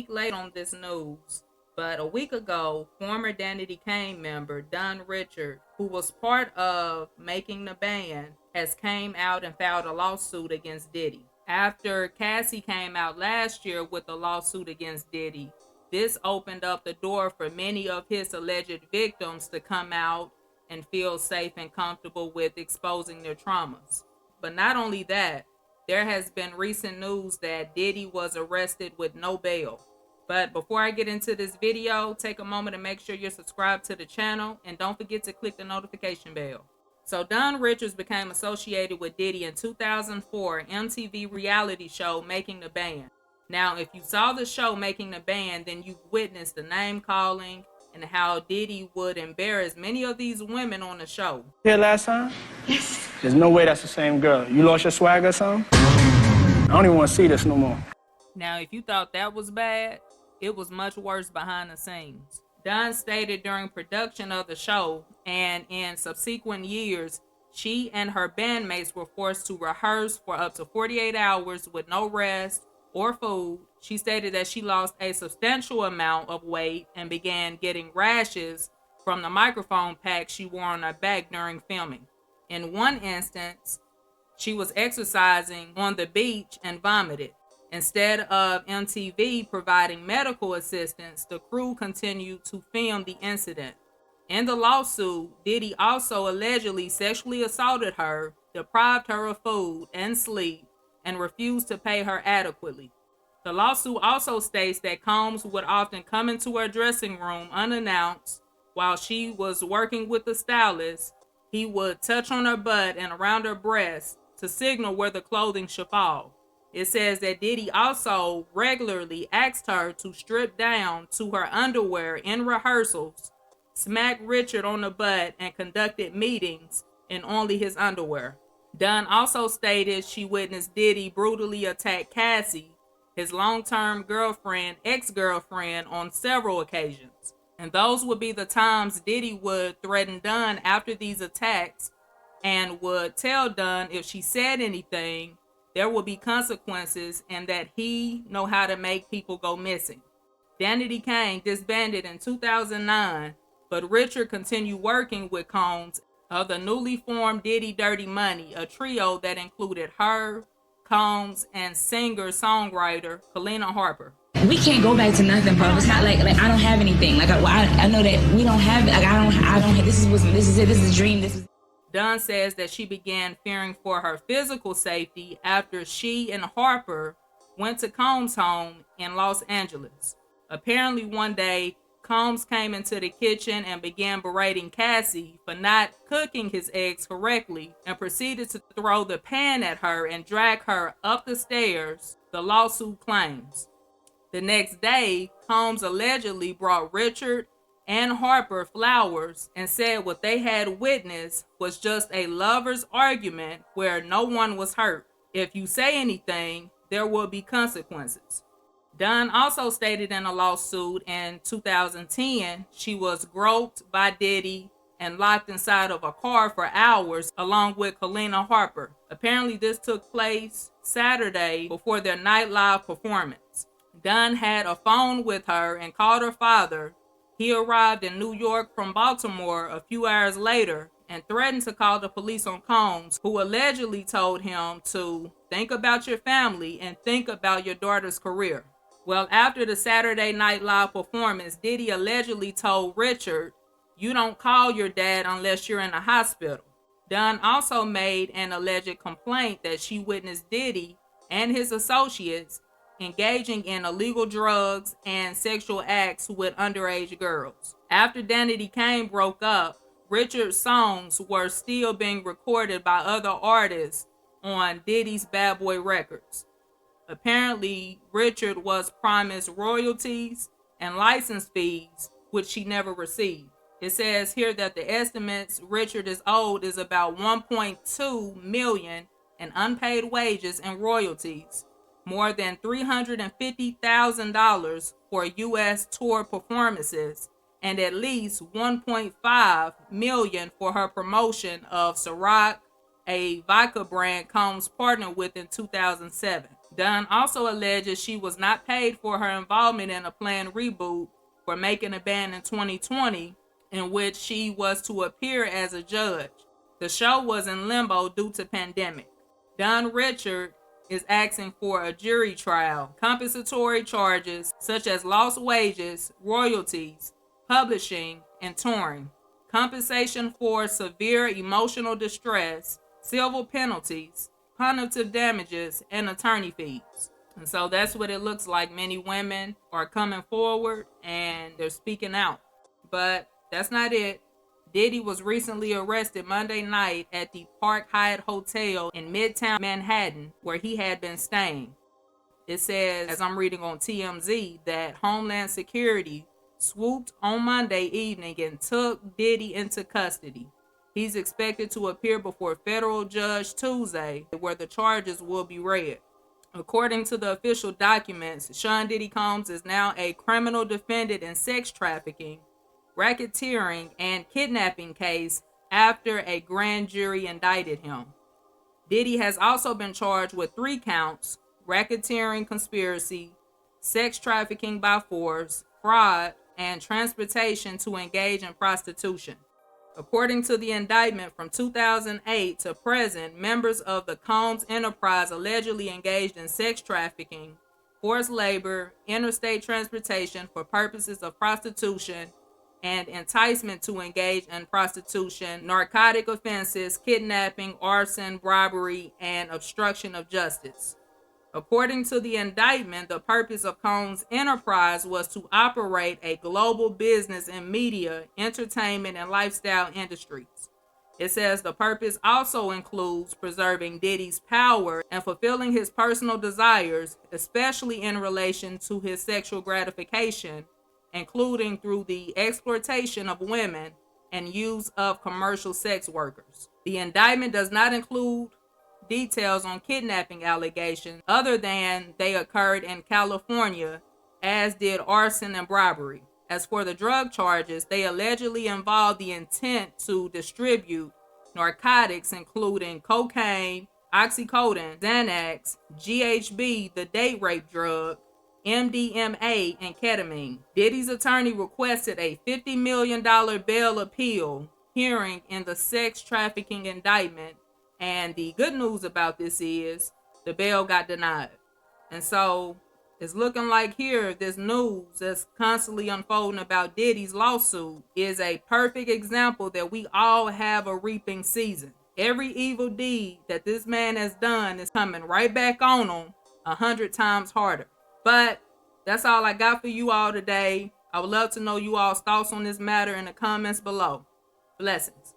week late on this news, but a week ago, former Danity Kane member Don Richard, who was part of making the band, has came out and filed a lawsuit against Diddy. After Cassie came out last year with a lawsuit against Diddy, this opened up the door for many of his alleged victims to come out and feel safe and comfortable with exposing their traumas. But not only that, there has been recent news that Diddy was arrested with no bail. But before I get into this video, take a moment to make sure you're subscribed to the channel and don't forget to click the notification bell. So Don Richards became associated with Diddy in 2004 MTV reality show Making the Band. Now, if you saw the show Making the Band, then you've witnessed the name calling and how Diddy would embarrass many of these women on the show. Here last time? Yes. There's no way that's the same girl. You lost your swag or something? I don't even want to see this no more. Now, if you thought that was bad, it was much worse behind the scenes. Don stated during production of the show and in subsequent years, she and her bandmates were forced to rehearse for up to 48 hours with no rest or food. She stated that she lost a substantial amount of weight and began getting rashes from the microphone pack she wore on her back during filming. In one instance, she was exercising on the beach and vomited. Instead of MTV providing medical assistance, the crew continued to film the incident. In the lawsuit, Diddy also allegedly sexually assaulted her, deprived her of food and sleep, and refused to pay her adequately. The lawsuit also states that Combs would often come into her dressing room unannounced while she was working with the stylist. He would touch on her butt and around her breasts to signal where the clothing should fall. It says that Diddy also regularly asked her to strip down to her underwear in rehearsals, smacked Richard on the butt, and conducted meetings in only his underwear. Dunn also stated she witnessed Diddy brutally attack Cassie, his long-term ex-girlfriend, on several occasions. And those would be the times Diddy would threaten Dunn after these attacks and would tell Dunn if she said anything, there will be consequences and that he know how to make people go missing. Danity Kane disbanded in 2009, but Richard continued working with Combs of the newly formed Diddy Dirty Money, a trio that included her, Combs, and singer-songwriter Kalina Harper. We can't go back to nothing, bro. It's not like I don't have anything. Like I know that we don't have it. Like I don't. This is it. This is a dream. This is. Dunn says that she began fearing for her physical safety after she and Harper went to Combs' home in Los Angeles. Apparently one day, Combs came into the kitchen and began berating Cassie for not cooking his eggs correctly and proceeded to throw the pan at her and drag her up the stairs, the lawsuit claims. The next day, Combs allegedly brought Richard and Harper flowers and said what they had witnessed was just a lover's argument where no one was hurt. If you say anything, there will be consequences. Dunn also stated in a lawsuit in 2010 she was groped by Diddy and locked inside of a car for hours along with Kalina Harper. Apparently this took place Saturday before their night live performance. Dunn had a phone with her and called her father. He arrived in New York from Baltimore a few hours later and threatened to call the police on Combs, who allegedly told him to think about your family and think about your daughter's career. Well, after the Saturday Night Live performance, Diddy allegedly told Richard, "You don't call your dad unless you're in the hospital." Dunn also made an alleged complaint that she witnessed Diddy and his associates engaging in illegal drugs and sexual acts with underage girls. After Danity Kane broke up, Richard's songs were still being recorded by other artists on Diddy's Bad Boy Records. Apparently, Richard was promised royalties and license fees, which she never received. It says here that the estimates Richard is owed is about $1.2 million in unpaid wages and royalties, more than $350,000 for U.S. tour performances, and at least $1.5 million for her promotion of Ciroc, a vodka brand Combs partnered with in 2007. Dunn also alleges she was not paid for her involvement in a planned reboot for Making a Band in 2020, in which she was to appear as a judge. The show was in limbo due to pandemic. Dunn Richard is asking for a jury trial, compensatory charges such as lost wages, royalties, publishing, and touring, compensation for severe emotional distress, civil penalties, punitive damages, and attorney fees. And so that's what it looks like. Many women are coming forward and they're speaking out. But that's not it. Diddy was recently arrested Monday night at the Park Hyatt Hotel in Midtown Manhattan, where he had been staying. It says, as I'm reading on TMZ, that Homeland Security swooped on Monday evening and took Diddy into custody. He's expected to appear before a federal judge Tuesday, where the charges will be read. According to the official documents, Sean Diddy Combs is now a criminal defendant in sex trafficking, racketeering, and kidnapping case after a grand jury indicted him. Diddy has also been charged with 3 counts: racketeering conspiracy, sex trafficking by force, fraud, and transportation to engage in prostitution. According to the indictment, from 2008 to present, members of the Combs enterprise allegedly engaged in sex trafficking, forced labor, interstate transportation for purposes of prostitution, and enticement to engage in prostitution, narcotic offenses, kidnapping, arson, robbery, and obstruction of justice. According to the indictment, the purpose of Combs' enterprise was to operate a global business in media, entertainment, and lifestyle industries. It says the purpose also includes preserving Diddy's power and fulfilling his personal desires, especially in relation to his sexual gratification, including through the exploitation of women and use of commercial sex workers. The indictment does not include details on kidnapping allegations other than they occurred in California, as did arson and robbery. As for the drug charges, they allegedly involved the intent to distribute narcotics including cocaine, oxycodone, Xanax, GHB, the date rape drug, MDMA, and ketamine. Diddy's attorney requested a $50 million bail appeal hearing in the sex trafficking indictment. And the good news about this is the bail got denied. And so it's looking like here, this news that's constantly unfolding about Diddy's lawsuit is a perfect example that we all have a reaping season. Every evil deed that this man has done is coming right back on him 100 times harder. But that's all I got for you all today. I would love to know you all's thoughts on this matter in the comments below. Blessings.